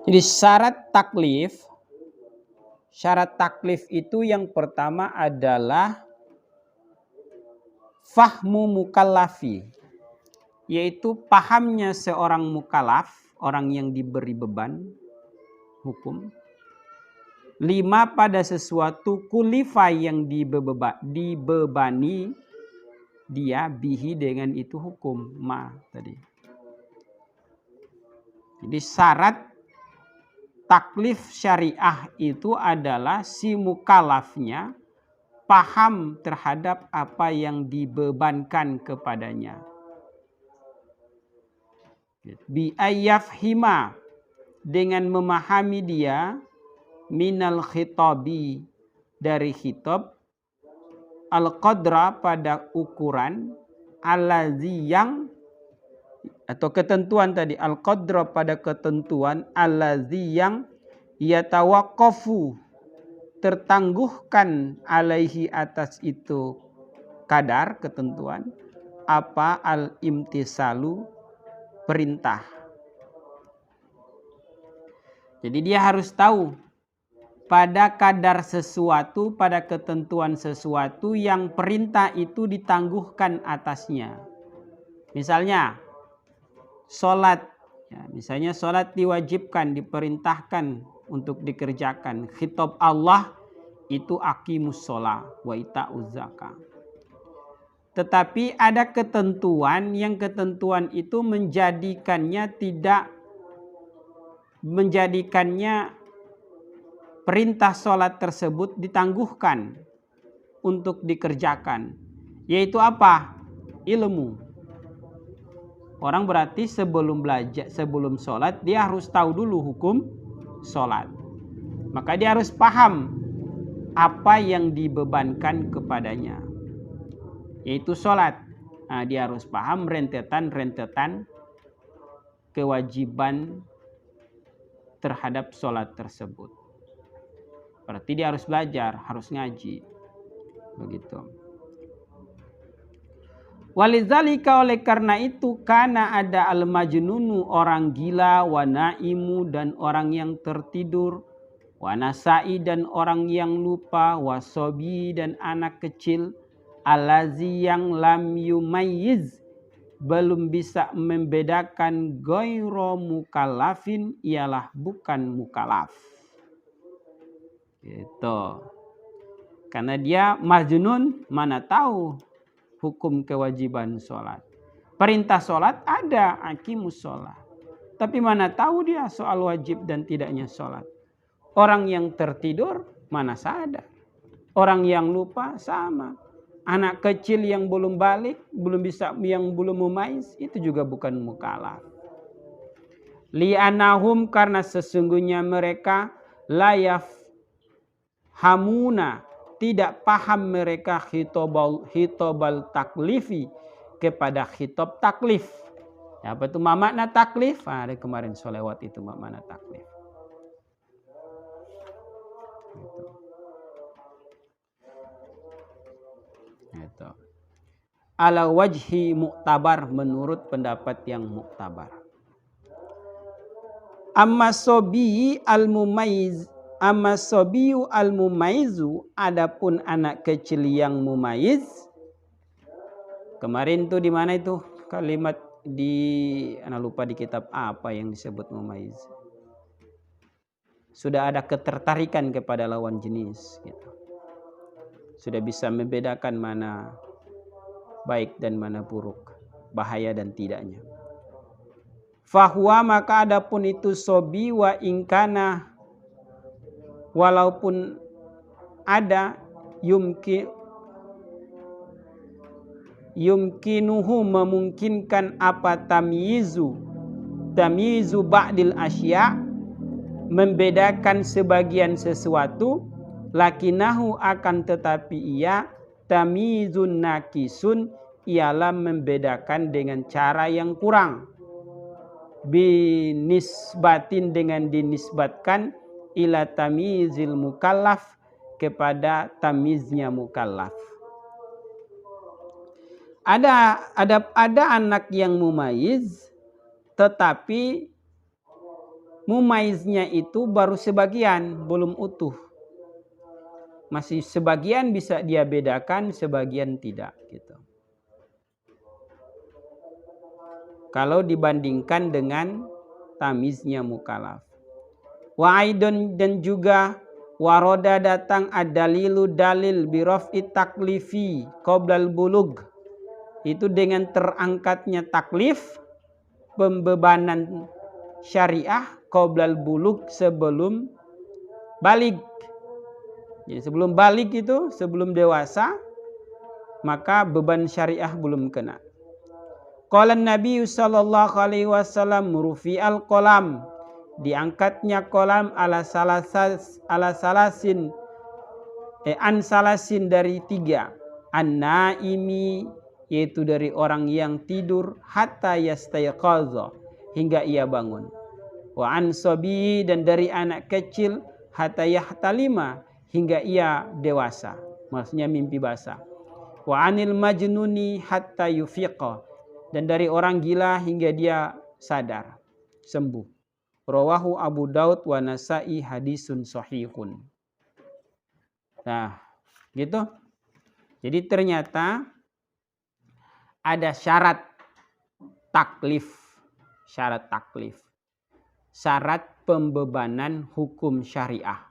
Jadi syarat taklif itu yang pertama adalah fahmu mukallafi, yaitu pahamnya seorang mukallaf, orang yang diberi beban hukum. 5, pada sesuatu kulifa yang dibebani dia bihi dengan itu hukum tadi. Jadi syarat taklif syariah itu adalah si mukallafnya paham terhadap apa yang dibebankan kepadanya. Bi ayyafhima, dengan memahami dia, minal khitabi, dari khitab, al-qadra, pada ukuran, allazi, yang, atau ketentuan tadi, al-qadra, pada ketentuan, allazi, yang, yatawaqqafu, tertangguhkan, alaihi, atas itu kadar, ketentuan, apa, al-imtisalu, perintah. Jadi dia harus tahu pada kadar sesuatu, pada ketentuan sesuatu yang perintah itu ditangguhkan atasnya. Misalnya sholat, misalnya sholat diwajibkan, diperintahkan untuk dikerjakan. Khitab Allah itu aqimus sholah wa ita'uz zakah. Tetapi ada ketentuan yang ketentuan itu menjadikannya perintah sholat tersebut ditangguhkan untuk dikerjakan. Yaitu apa? Ilmu. Orang berarti sebelum sholat dia harus tahu dulu hukum sholat. Maka dia harus paham apa yang dibebankan kepadanya, yaitu sholat. Nah, dia harus paham rentetan kewajiban terhadap sholat tersebut. Berarti dia harus belajar, harus ngaji. Begitu. Walizalika, oleh karena itu, karena ada al-majnunu, orang gila, wa naimu, dan orang yang tertidur, wa nasai, dan orang yang lupa, wa sobi, dan anak kecil, alazi, yang lam yumayyiz, belum bisa membedakan, goiro mukallafin, ialah bukan mukallaf. Gitu. Karena dia majnun, mana tahu hukum kewajiban sholat. Perintah sholat ada, aqimus sholat. Tapi mana tahu dia soal wajib dan tidaknya sholat. Orang yang tertidur mana sadar. Orang yang lupa sama. Anak kecil yang belum balik, yang belum mumaiz, itu juga bukan mukallaf. Li'anahum, karena sesungguhnya mereka layaf hamuna, tidak paham mereka hitobal taklifi, kepada khitab taklif. Ya, apa itu makna taklif? Ada kemarin sholawat itu makna taklif. Itu. Ala wajhi muktabar, menurut pendapat yang muktabar. Amma sobi sobiyu al-mumaizu, adapun anak kecil yang mumaiz. Kemarin tuh di mana itu kalimat anak lupa di kitab apa yang disebut mumaiz. Sudah ada ketertarikan kepada lawan jenis gitu. Sudah bisa membedakan mana baik dan mana buruk, bahaya dan tidaknya. Fahuwa, maka adapun itu sobi, wa ingkana, walaupun ada, yumkinuhu, memungkinkan apa, tamyizu ba'dil asya, membedakan sebagian sesuatu, lakinahu, akan tetapi ia, tamyizun nakisun, ialah membedakan dengan cara yang kurang, binisbatin, dengan dinisbatkan, ila tamyizil mukallaf, kepada tamyiznya mukallaf. Ada anak yang mumayyiz, tetapi Mumaiznya itu baru sebagian, belum utuh. Masih sebagian bisa dia bedakan, sebagian tidak gitu. Kalau dibandingkan dengan tamiznya mukallaf. Wa aidon, dan juga waroda datang ad-dalilu dalil biraf'i taklifi qoblal bulug. Itu dengan terangkatnya taklif, pembebanan syariah qoblal bulug, sebelum balik. Jadi sebelum balik itu, sebelum dewasa, maka beban syariah belum kena. Qala Nabi sallallahu alaihi wasallam rufi'al qalam, diangkatnya kolam ala salasin an salasin dari 3, an-naimi yaitu dari orang yang tidur, hatta yastayqaza hingga ia bangun, wa an sabi dan dari anak kecil, hatta yahtalima hingga ia dewasa, maksudnya mimpi basah, wa anil majnuni hatta yufiqa dan dari orang gila hingga dia sadar, sembuh. Rawahu Abu Daud wa Nasa'i hadisun sahihun. Nah, gitu. Jadi ternyata ada syarat taklif. Syarat taklif. Syarat pembebanan hukum syariah.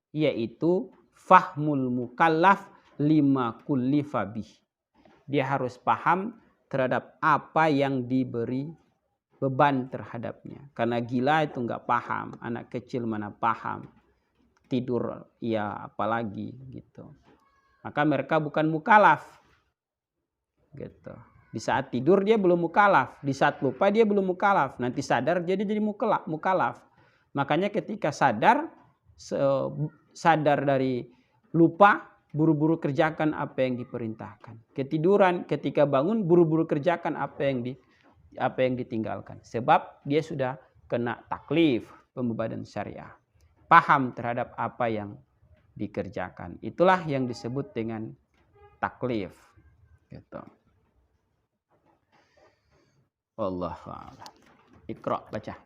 Yaitu fahmul mukallaf lima kullifa bih. Dia harus paham terhadap apa yang diberi beban terhadapnya. Karena gila itu nggak paham, anak kecil mana paham, tidur ya apalagi gitu. Maka mereka bukan mukallaf. Gitu. Di saat tidur dia belum mukallaf, di saat lupa dia belum mukallaf, nanti sadar jadi mukallaf. Makanya ketika sadar dari lupa, buru-buru kerjakan apa yang diperintahkan. Ketiduran, ketika bangun buru-buru kerjakan apa yang ditinggalkan. Sebab dia sudah kena taklif, pembebanan syariah. Paham terhadap apa yang dikerjakan. Itulah yang disebut dengan taklif. Gitu. Wallahu a'lam. Iqra, baca.